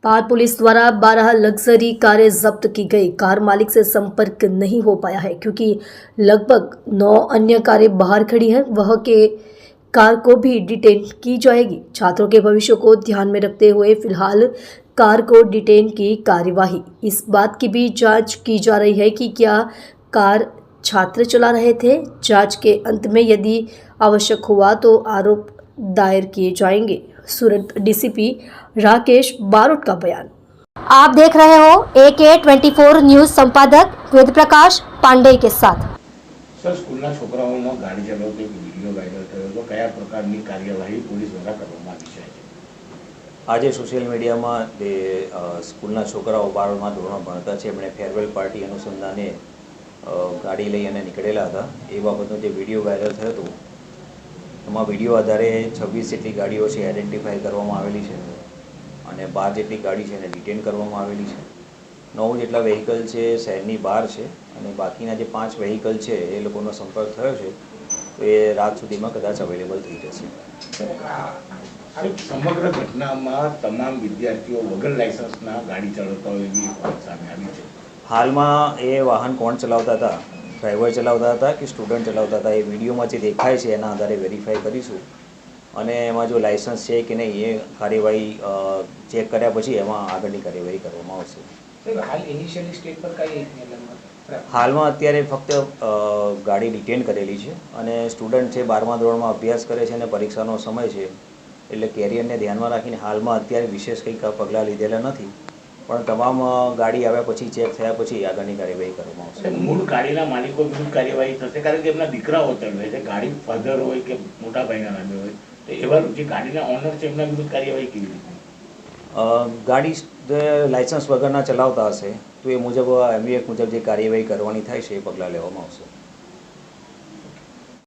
पार police द्वारा 12 luxury कारें जब्त की गई। कार मालिक से संपर्क नहीं हो पाया है क्योंकि लगभग 9 अन्य कारें बाहर खड़ी हैं। वह के कार को भी डिटेन की जाएगी। छात्रों के भविष्य को ध्यान में रखते हुए फिलहाल कार को डिटेन की कार्यवाही। इस बात की भी जांच की जा रही है कि क्या कार छात्र चला रहे थे। जांच के अंत में यदि आवश्यक हुआ तो आरोप दायर किए जाएंगे। सूरत डीसीपी राकेश बारोट का बयान। आप देख रहे हो AK24 न्यूज संपादक वेद प्रकाश पांडे के साथ। सर, स्कूलના છોકરાઓનો ગાડી ચલાવતો એક વિડીયો વાયરલ થયો હતો, કયા પ્રકારની કાર્યવાહી પોલીસ દ્વારા કરવામાં આવી છે? આજે સોશિયલ મીડિયામાં જે સ્કૂલના છોકરાઓ 12મા ધોરણમાં ભણતા છે એમણે ફેરવેલ પાર્ટી અનુસંધાને ગાડી લઈ અને નીકળેલા હતા એ બાબતનો જે વિડીયો વાયરલ થયો હતો એમાં વિડીયો આધારે 26 જેટલી ગાડીઓ છે આઈડેન્ટિફાઈ કરવામાં આવેલી છે અને 12 જેટલી ગાડી છે એને ડિટેન કરવામાં આવેલી છે। 9 જેટલા વ્હીકલ છે શહેરની બહાર છે અને બાકીના જે 5 વ્હીકલ છે એ લોકોનો સંપર્ક થયો છે તો એ રાત સુધીમાં કદાચ અવેલેબલ થઈ જશે। સમગ્ર ઘટનામાં તમામ વિદ્યાર્થીઓ વગર લાયસન્સના ગાડી ચલાવતા હોય એવી વાત સામે આવી છે। હાલમાં એ વાહન કોણ ચલાવતા હતા, ડ્રાઈવર ચલાવતા હતા કે સ્ટુડન્ટ ચલાવતા હતા એ વિડીયોમાં જે દેખાય છે એના આધારે વેરીફાઈ કરીશું અને એમાં જો લાયસન્સ છે કે નહીં એ કાર્યવાહી ચેક કર્યા પછી એમાં આગળની કાર્યવાહી કરવામાં આવશે। હાલ ઇનિશિયલી સ્ટેજ પર કઈ હાલમાં અત્યારે ફક્ત ગાડી ડિટેન કરેલી છે અને સ્ટુડન્ટ છે 12મા ધોરણમાં અભ્યાસ કરે છે અને પરીક્ષાનો સમય છે એટલે કેરિયરને ધ્યાનમાં રાખીને હાલમાં અત્યારે વિશેષ કંઈ પગલાં લીધેલા નથી પણ તમામ ગાડી આવ્યા પછી ચેક થયા પછી આગળની કાર્યવાહી કરવામાં આવશે। મૂળ ગાડીના માલિકો વિરુદ્ધ કાર્યવાહી થશે કારણ કે એમના દીકરાઓ ચલાવે છે, ગાડી ફાધર હોય કે મોટા ભાઈના નામે હોય તો એવા જે ગાડીના ઓનર છે એમના વિરુદ્ધ કાર્યવાહી કેવી રીતે? ગાડી લાયસન્સ વગરના ચલાવતા હશે તો એ મુજબ MVAct મુજબ જે કાર્યવાહી કરવાની થાય છે એ પગલાં લેવામાં આવશે।